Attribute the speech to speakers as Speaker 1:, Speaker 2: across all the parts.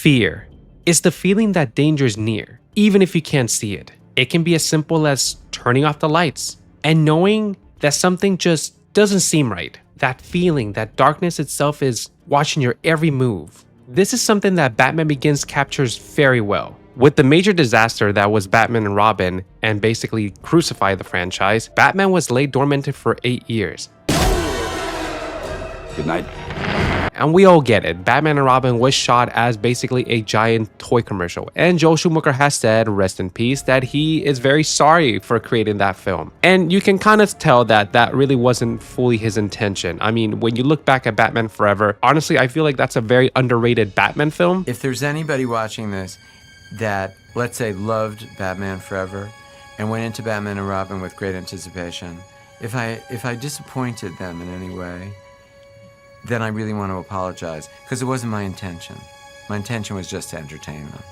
Speaker 1: Fear is the feeling that danger is near, even if you can't see it. It can be as simple as turning off the lights and knowing that something just doesn't seem right. That feeling that darkness itself is watching your every move. This is something that Batman Begins captures very well. With the major disaster that was Batman and Robin and basically crucified the franchise, Batman was laid dormant for 8 years.
Speaker 2: Good night.
Speaker 1: And we all get it. Batman and Robin was shot as basically a giant toy commercial. And Joel Schumacher has said, rest in peace, that he is very sorry for creating that film. And you can kind of tell that that really wasn't fully his intention. I mean, when you look back at Batman Forever, honestly, I feel like that's a very underrated Batman film.
Speaker 3: If there's anybody watching this that, let's say, loved Batman Forever and went into Batman and Robin with great anticipation, if I disappointed them in any way, then I really want to apologize, because it wasn't my intention. My intention was just to entertain them.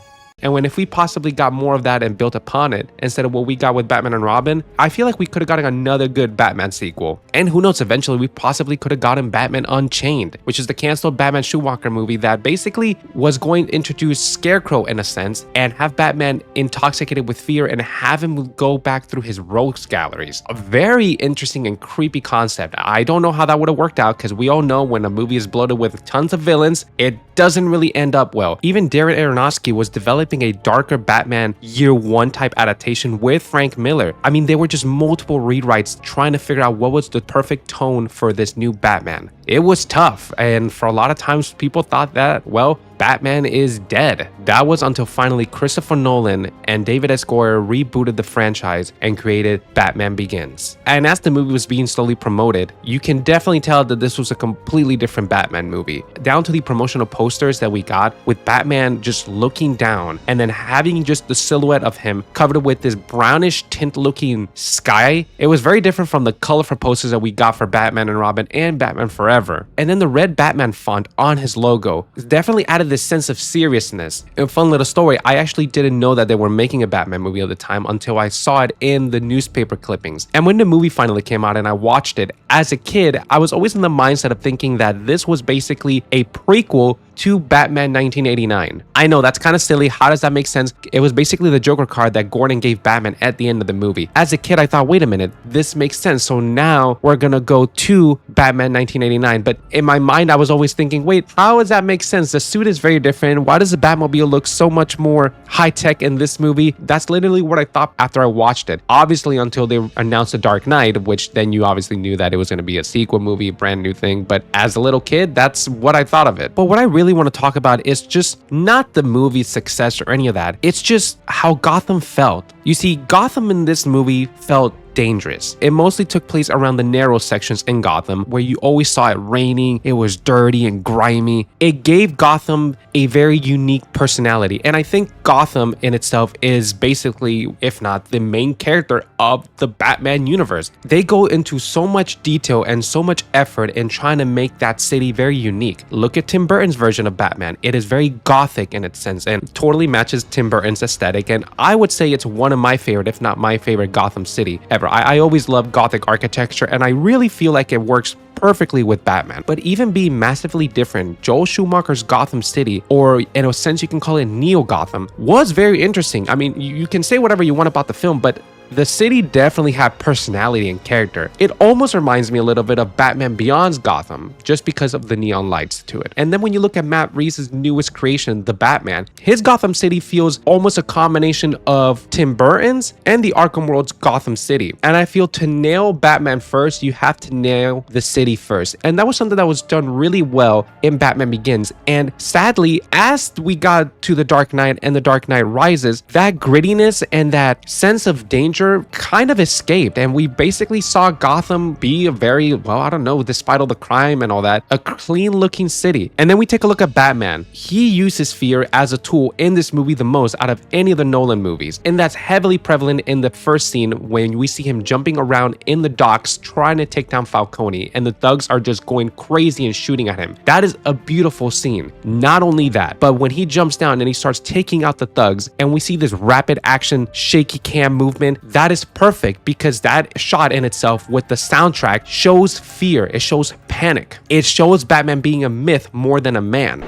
Speaker 1: And if we possibly got more of that and built upon it instead of what we got with Batman and Robin, I feel like we could have gotten another good Batman sequel. And who knows, eventually we possibly could have gotten Batman Unchained, which is the canceled Batman Schumacher movie that basically was going to introduce Scarecrow in a sense and have Batman intoxicated with fear and have him go back through his rogues galleries. A very interesting and creepy concept. I don't know how that would have worked out, because we all know when a movie is bloated with tons of villains, it doesn't really end up well. Even Darren Aronofsky was developing a darker Batman Year One type adaptation with Frank Miller. I mean, there were just multiple rewrites trying to figure out what was the perfect tone for this new Batman. It was tough, and for a lot of times people thought that, well, Batman is dead. That was until finally Christopher Nolan and David S. Goyer rebooted the franchise and created Batman Begins. And as the movie was being slowly promoted, you can definitely tell that this was a completely different Batman movie. Down to the promotional posters that we got with Batman just looking down and then having just the silhouette of him covered with this brownish tint looking sky. It was very different from the colorful posters that we got for Batman and Robin and Batman Forever. And then the red Batman font on his logo definitely added this sense of seriousness. A fun little story, I actually didn't know that they were making a Batman movie at the time until I saw it in the newspaper clippings. And when the movie finally came out and I watched it, as a kid, I was always in the mindset of thinking that this was basically a prequel to Batman 1989. I know that's kind of silly. How does that make sense? It was basically the Joker card that Gordon gave Batman at the end of the movie. As a kid, I thought, wait a minute, this makes sense. So now we're gonna go to Batman 1989. But in my mind, I was always thinking, wait, how does that make sense? The suit is very different. Why does the Batmobile look so much more high-tech in this movie? That's literally what I thought after I watched it. Obviously, until they announced The Dark Knight, which then you obviously knew that it was gonna be a sequel movie, brand new thing. But as a little kid, that's what I thought of it. But what I really want to talk about is just not the movie's success or any of that. It's just how Gotham felt. You see, Gotham in this movie felt dangerous. It mostly took place around the narrow sections in Gotham where you always saw it raining, it was dirty and grimy. It gave Gotham a very unique personality, and I think Gotham in itself is basically, if not the main character of the Batman universe. They go into so much detail and so much effort in trying to make that city very unique. Look at Tim Burton's version of Batman. It is very gothic in its sense and totally matches Tim Burton's aesthetic, and I would say it's one of my favorite, if not my favorite, Gotham City ever. I always love gothic architecture, and I really feel like it works perfectly with Batman. But even being massively different, Joel Schumacher's Gotham City, or in a sense you can call it Neo Gotham, was very interesting. I mean, you can say whatever you want about the film, but the city definitely had personality and character. It almost reminds me a little bit of Batman Beyond's Gotham, just because of the neon lights to it. And then when you look at Matt Reeves' newest creation, The Batman, his Gotham City feels almost a combination of Tim Burton's and the Arkham world's Gotham City. And I feel to nail Batman first, you have to nail the city first. And that was something that was done really well in Batman Begins. And sadly, as we got to The Dark Knight and The Dark Knight Rises, that grittiness and that sense of danger kind of escaped, and we basically saw Gotham be a very, well, I don't know, despite all the crime and all that, a clean looking city. And then we take a look at Batman. He uses fear as a tool in this movie the most out of any of the Nolan movies, and that's heavily prevalent in the first scene when we see him jumping around in the docks trying to take down Falcone, and the thugs are just going crazy and shooting at him. That is a beautiful scene. Not only that, but when he jumps down and he starts taking out the thugs and we see this rapid action shaky cam movement, that is perfect, because that shot in itself with the soundtrack shows fear, it shows panic, it shows Batman being a myth more than a man.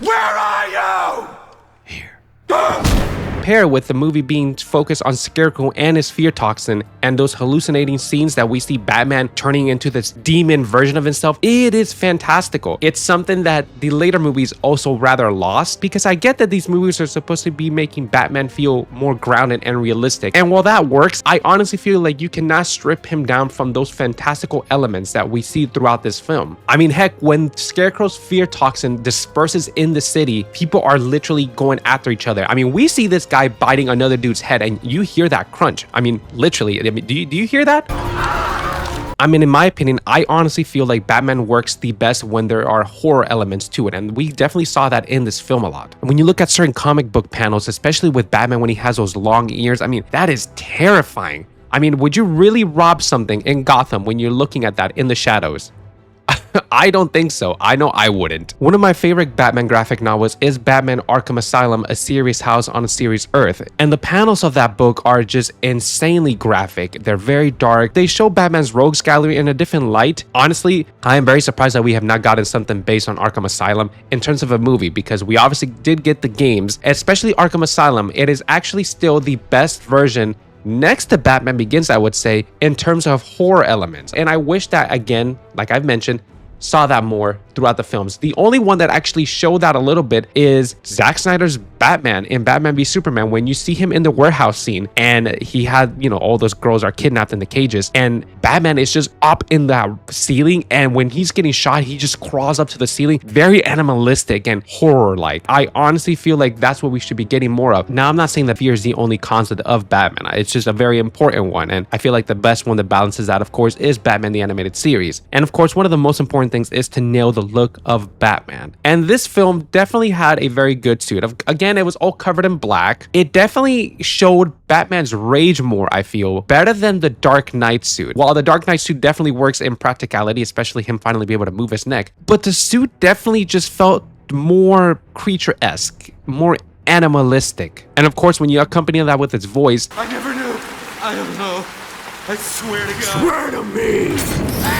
Speaker 3: Where are you?
Speaker 1: Pair with the movie being focused on Scarecrow and his fear toxin and those hallucinating scenes that we see Batman turning into this demon version of himself, it is fantastical. It's something that the later movies also rather lost, because I get that these movies are supposed to be making Batman feel more grounded and realistic. And while that works, I honestly feel like you cannot strip him down from those fantastical elements that we see throughout this film. I mean, heck, when Scarecrow's fear toxin disperses in the city, people are literally going after each other. I mean, we see this guy biting another dude's head and you hear that crunch. I mean, literally, I mean, do you hear that? I mean, in my opinion, I honestly feel like Batman works the best when there are horror elements to it, and we definitely saw that in this film a lot. When you look at certain comic book panels, especially with Batman when he has those long ears, I mean, that is terrifying. I mean, would you really rob something in Gotham when you're looking at that in the shadows? I don't think so. I know I wouldn't. One of my favorite Batman graphic novels is Batman Arkham Asylum, A Serious House on a Serious Earth. And the panels of that book are just insanely graphic. They're very dark. They show Batman's rogues gallery in a different light. Honestly, I am very surprised that we have not gotten something based on Arkham Asylum in terms of a movie, because we obviously did get the games, especially Arkham Asylum. It is actually still the best version next to Batman Begins, I would say, in terms of horror elements. And I wish that, again, like I've mentioned, saw that more throughout the films. The only one that actually showed that a little bit is Zack Snyder's Batman in Batman v Superman, when you see him in the warehouse scene and he had, you know, all those girls are kidnapped in the cages and Batman is just up in the ceiling, and when he's getting shot, he just crawls up to the ceiling. Very animalistic and horror-like. I honestly feel like that's what we should be getting more of. Now, I'm not saying that fear is the only concept of Batman. It's just a very important one, and I feel like the best one that balances that, of course, is Batman the Animated Series. And of course, one of the most important things is to nail the look of Batman. And this film definitely had a very good suit. Again, it was all covered in black. It definitely showed Batman's rage more, I feel, better than the Dark Knight suit. While the Dark Knight suit definitely works in practicality, especially him finally being able to move his neck, but the suit definitely just felt more creature-esque, more animalistic. And of course, when you accompany that with its voice,
Speaker 2: I never knew. I don't know. I swear to God.
Speaker 3: Swear to me!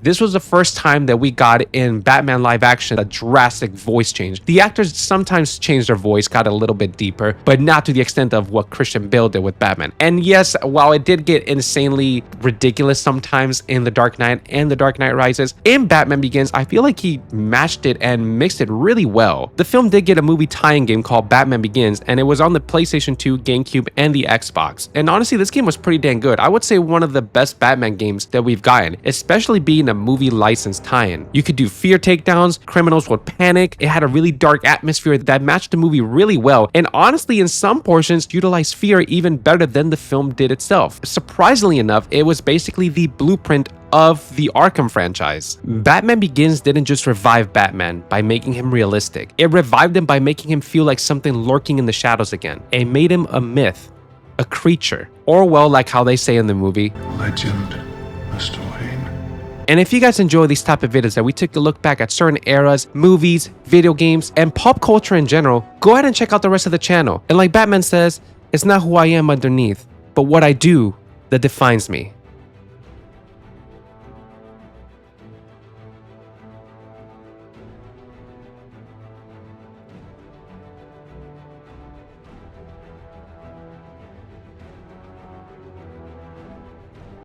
Speaker 1: this was the first time that we got in Batman live action a drastic voice change. The actors sometimes changed their voice, got a little bit deeper, but not to the extent of what Christian Bale did with Batman. And yes, while it did get insanely ridiculous sometimes in The Dark Knight and The Dark Knight Rises, in Batman Begins, I feel like he matched it and mixed it really well. The film did get a movie tie-in game called Batman Begins, and it was on the PlayStation 2, GameCube, and the Xbox. And honestly, this game was pretty dang good. I would say one of the best Batman games that we've gotten, especially being a movie licensed tie-in. You could do fear takedowns, criminals would panic, it had a really dark atmosphere that matched the movie really well, and honestly in some portions utilized fear even better than the film did itself. Surprisingly enough, it was basically the blueprint of the Arkham franchise. Batman Begins didn't just revive Batman by making him realistic, it revived him by making him feel like something lurking in the shadows again. It made him a myth, a creature, or well, like how they say in the movie,
Speaker 2: Legend, Mr. Wayne.
Speaker 1: And if you guys enjoy these type of videos that we took a look back at certain eras, movies, video games, and pop culture in general, go ahead and check out the rest of the channel. And like Batman says, it's not who I am underneath, but what I do that defines me.